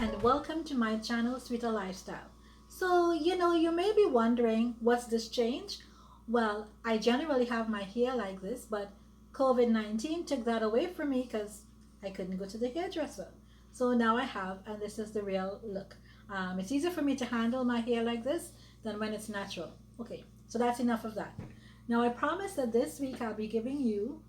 and welcome to my channel, Sweeter Lifestyle. So, you may be wondering, what's this change? Well, I generally have my hair like this, but COVID-19 took that away from me because I couldn't go to the hairdresser. So now I have, and this is the real look. It's easier for me to handle my hair like this than when it's natural. Okay, so that's enough of that. Now I promise that this week I'll be giving you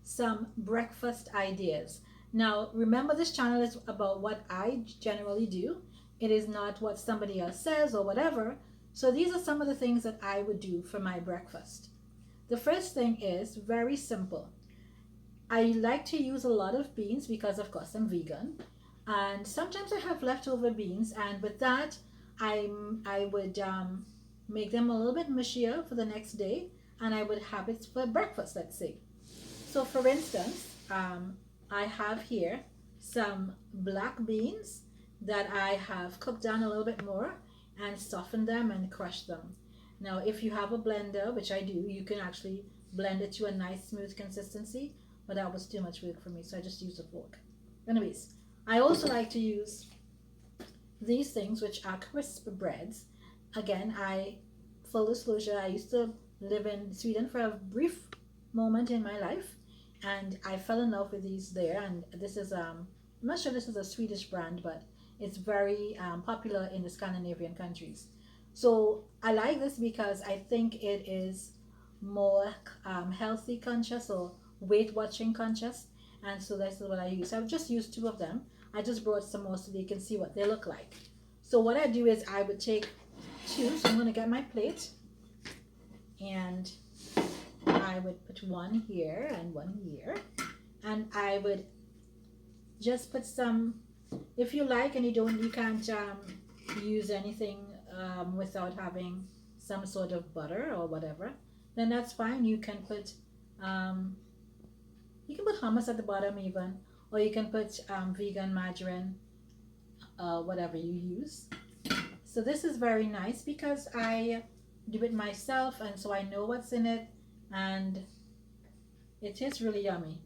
some breakfast ideas. Now, remember, this channel is about what I generally do. It is not what somebody else says or whatever. So these are some of the things that I would do for my breakfast. The first thing is very simple. I like to use a lot of beans because, of course, I'm vegan. And sometimes I have leftover beans, and with that, I would make them a little bit mushier for the next day, and I would have it for breakfast, let's say. So for instance, I have here some black beans that I have cooked down a little bit more and softened them and crushed them. Now, if you have a blender, which I do, you can actually blend it to a nice smooth consistency, but that was too much work for me, so I just used a fork. Anyways, I also like to use these things, which are crisp breads. Again, full disclosure, I used to live in Sweden for a brief moment in my life, and I fell in love with these there. And this is I'm not sure this is a Swedish brand, but it's very popular in the Scandinavian countries. So I like this because I think it is more healthy conscious or weight watching conscious, and so this is what I use. I've just used two of them. I just brought some more so that you can see what they look like. So what I do is I would take two. So I'm going to get my plate, and I would put one here and one here, and I would just put some, if you like, and you can't use anything without having some sort of butter or whatever, then that's fine. You can put hummus at the bottom even, or you can put vegan margarine, whatever you use. So this is very nice because I do it myself, and so I know what's in it, and it tastes really yummy,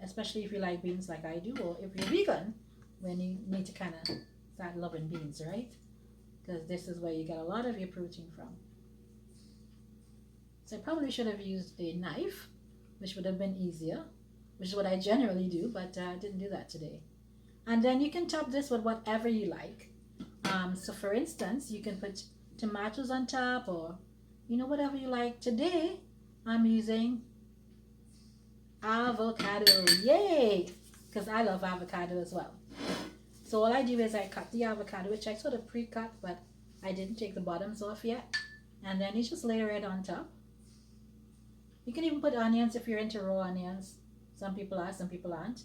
especially if you like beans like I do, or if you're vegan, when you need to kind of start loving beans, right? Because this is where you get a lot of your protein from. So I probably should have used a knife, which would have been easier, which is what I generally do, but I didn't do that today. And then you can top this with whatever you like. So for instance, you can put tomatoes on top, or whatever you like. Today I'm using avocado. Yay! Because I love avocado as well. So all I do is I cut the avocado, which I sort of pre-cut, but I didn't take the bottoms off yet. And then you just layer it on top. You can even put onions if you're into raw onions. Some people are, some people aren't.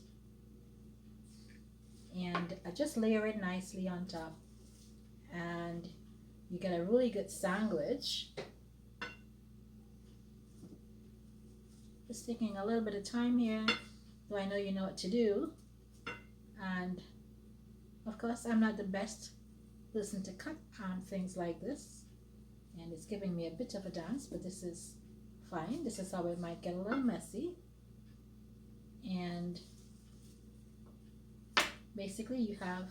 And I just layer it nicely on top, and you get a really good sandwich. Just taking a little bit of time here, so I know you know what to do. And of course, I'm not the best person to cut things like this, and it's giving me a bit of a dance, but this is fine. This is how it might get a little messy. And basically you have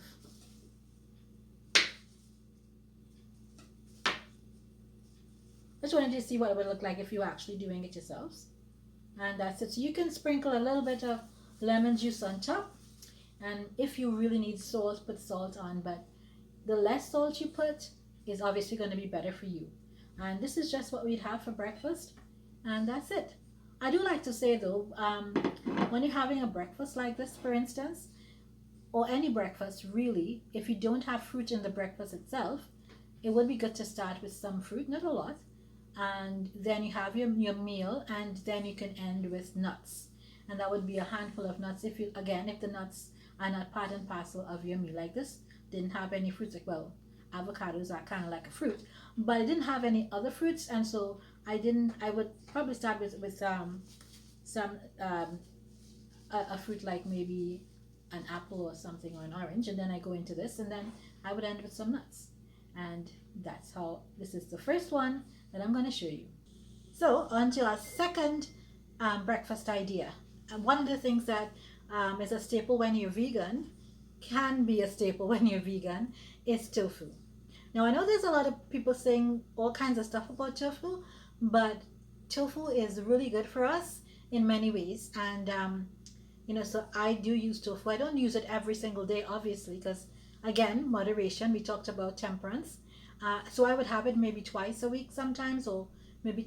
just wanted to see what it would look like if you were actually doing it yourselves. And that's it. So you can sprinkle a little bit of lemon juice on top, and if you really need salt, put salt on, but the less salt you put is obviously going to be better for you. And this is just what we'd have for breakfast, and that's it. I do like to say though, when you're having a breakfast like this, for instance, or any breakfast really, if you don't have fruit in the breakfast itself, it would be good to start with some fruit, not a lot, and then you have your meal, and then you can end with nuts, and that would be a handful of nuts. If the nuts are not part and parcel of your meal. Like this didn't have any fruits, like, well, avocados are kind of like a fruit, but it didn't have any other fruits, and so I would probably start with some a fruit, like maybe an apple or something, or an orange, and then I go into this, and then I would end with some nuts. And that's how, this is the first one that I'm going to show you. So on to our second breakfast idea. And one of the things that is a staple when you're vegan can be a staple when you're vegan is tofu. Now, I know there's a lot of people saying all kinds of stuff about tofu, but tofu is really good for us in many ways. And, so I do use tofu. I don't use it every single day, obviously, because again, moderation, we talked about temperance. So I would have it maybe twice a week sometimes, or maybe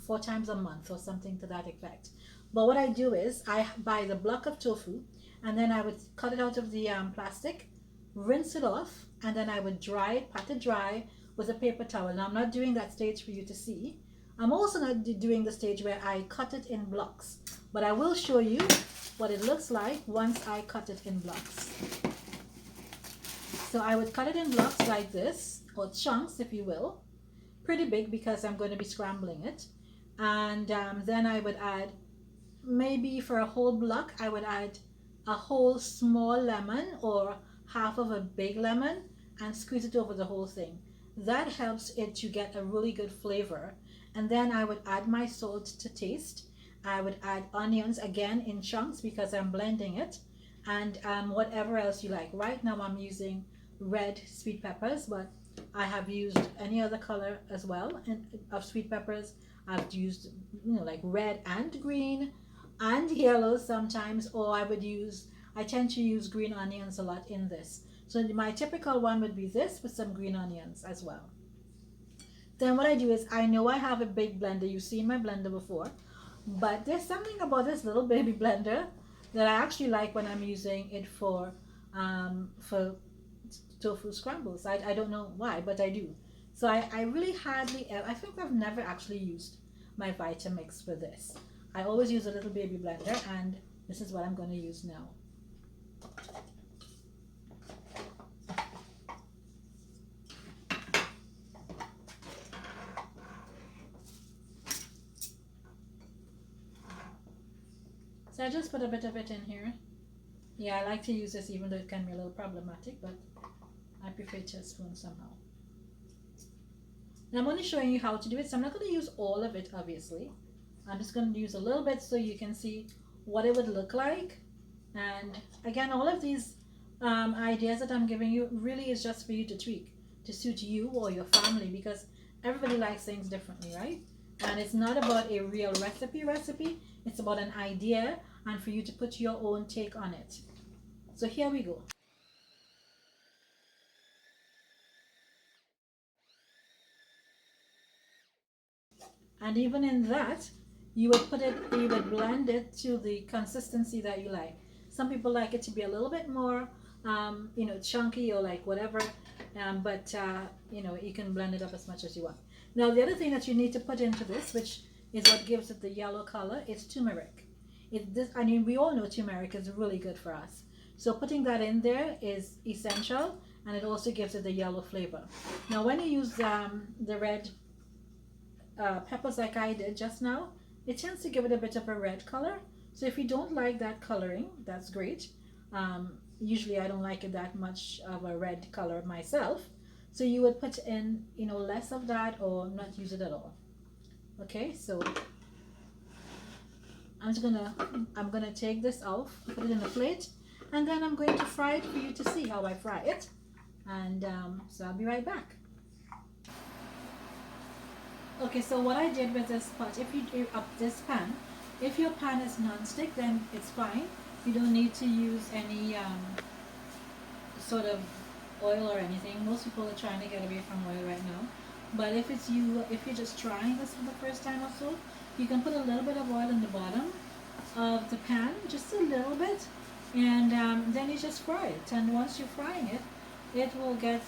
4 times a month, or something to that effect. But what I do is I buy the block of tofu, and then I would cut it out of the plastic, rinse it off, and then I would dry it, pat it dry with a paper towel. Now I'm not doing that stage for you to see. I'm also not doing the stage where I cut it in blocks, but I will show you what it looks like once I cut it in blocks. So I would cut it in blocks like this, or chunks if you will, pretty big because I'm going to be scrambling it. And then I would add, maybe for a whole block, I would add a whole small lemon or half of a big lemon and squeeze it over the whole thing. That helps it to get a really good flavor. And then I would add my salt to taste. I would add onions again in chunks because I'm blending it, and whatever else you like. Right now I'm using red sweet peppers, but I have used any other color as well of sweet peppers. I've used like red and green and yellow sometimes, or I tend to use green onions a lot in this. So my typical one would be this with some green onions as well. Then what I do is, I know I have a big blender. You've seen my blender before, but there's something about this little baby blender that I actually like when I'm using it for tofu scrambles. I don't know why, but I do. So I really I think I've never actually used my Vitamix for this. I always use a little baby blender, and this is what I'm going to use now. So I just put a bit of it in here. Yeah, I like to use this even though it can be a little problematic, but I prefer to a spoon somehow. And I'm only showing you how to do it, so I'm not going to use all of it, obviously. I'm just going to use a little bit so you can see what it would look like. And again, all of these ideas that I'm giving you really is just for you to tweak to suit you or your family, because everybody likes things differently, right? And it's not about a real recipe. It's about an idea and for you to put your own take on it. So here we go. And even in that, you would blend it to the consistency that you like. Some people like it to be a little bit more, chunky or like whatever, but you can blend it up as much as you want. Now, the other thing that you need to put into this, which is what gives it the yellow color, is turmeric. We all know turmeric is really good for us. So putting that in there is essential, and it also gives it the yellow flavor. Now, when you use the red peppers like I did just now, it tends to give it a bit of a red color. So if you don't like that coloring, that's great. Usually I don't like it that much of a red color myself. So you would put in, less of that or not use it at all. Okay, so I'm gonna take this off, put it in a plate, and then I'm going to fry it for you to see how I fry it. And so I'll be right back. Okay, so what I did with this pot, if you up this pan, if your pan is non-stick, then it's fine. You don't need to use any sort of oil or anything. Most people are trying to get away from oil right now. But if you're just trying this for the first time or so, you can put a little bit of oil in the bottom of the pan, just a little bit, and then you just fry it. And once you're frying it, it will get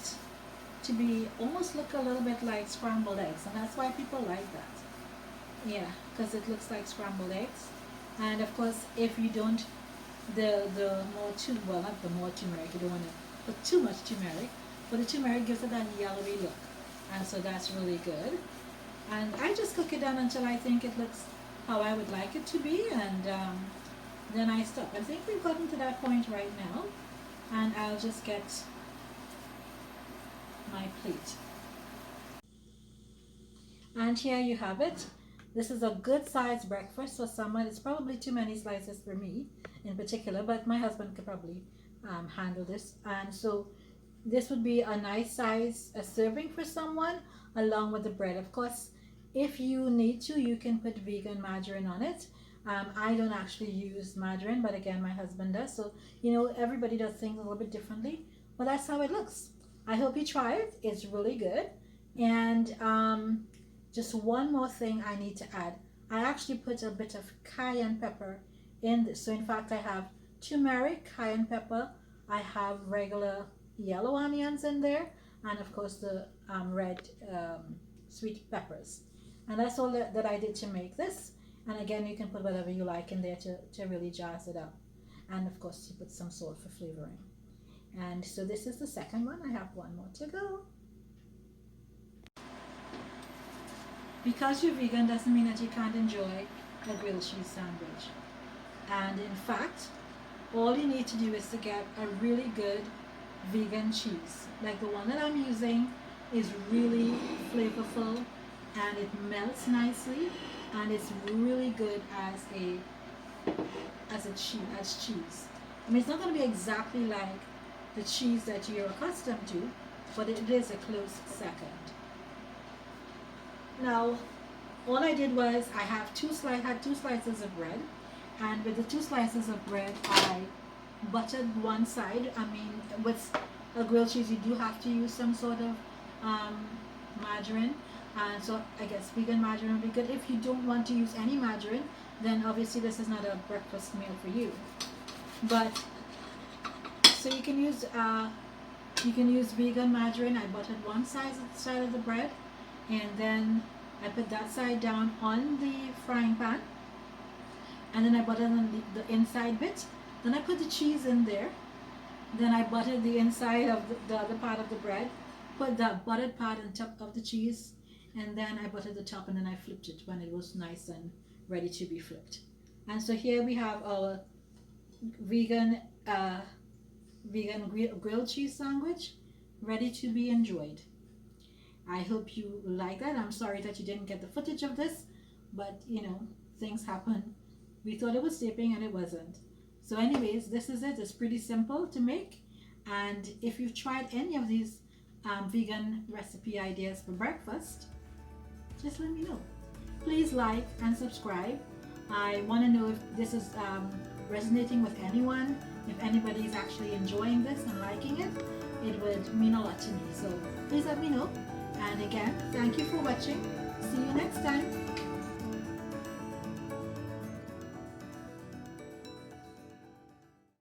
to be almost look a little bit like scrambled eggs, and that's why people like that. Yeah, because it looks like scrambled eggs. And of course, if you don't, not the more turmeric, you don't want to put too much turmeric, but the turmeric gives it that yellowy look, and so that's really good. And I just cook it down until I think it looks how I would like it to be, and then I stop. I think we've gotten to that point right now, and I'll just get my plate. And here you have it. This is a good sized breakfast for someone. It's probably too many slices for me in particular, but my husband could probably handle this. And so this would be a nice size a serving for someone along with the bread. Of course, if you need to, you can put vegan margarine on it. I don't actually use margarine, but again, my husband does. So, everybody does things a little bit differently, but that's how it looks. I hope you try it. It's really good. And just one more thing I need to add. I actually put a bit of cayenne pepper in this. So in fact, I have turmeric, cayenne pepper, I have regular yellow onions in there, and of course the red sweet peppers. And that's all that I did to make this. And again, you can put whatever you like in there to really jazz it up. And of course, you put some salt for flavoring. And so this is the second one. I have one more to go. Because you're vegan doesn't mean that you can't enjoy a grilled cheese sandwich. And in fact, all you need to do is to get a really good vegan cheese. Like the one that I'm using is really flavorful and it melts nicely and it's really good as cheese. I mean, it's not going to be exactly like the cheese that you're accustomed to, but it is a close second. Now, all I did was I had two slices of bread, and with the two slices of bread, I buttered one side. I mean, with a grilled cheese, you do have to use some sort of margarine, and so I guess vegan margarine would be good. If you don't want to use any margarine, then obviously this is not a breakfast meal for you. But so you can use vegan margarine. I buttered one side of the bread, and then I put that side down on the frying pan, and then I buttered on the inside bit. Then I put the cheese in there. Then I buttered the inside of the other part of the bread, put the buttered part on top of the cheese, and then I buttered the top, and then I flipped it when it was nice and ready to be flipped. And so here we have our vegan grilled cheese sandwich ready to be enjoyed. I hope you like that. I'm sorry that you didn't get the footage of this, but things happen. We thought it was taping and it wasn't. So anyways, this is it. It's pretty simple to make. And if you've tried any of these vegan recipe ideas for breakfast, just let me know. Please like and subscribe. I want to know if this is resonating with anyone. If anybody is actually enjoying this and liking it, it would mean a lot to me. So please let me know. And again, thank you for watching. See you next time.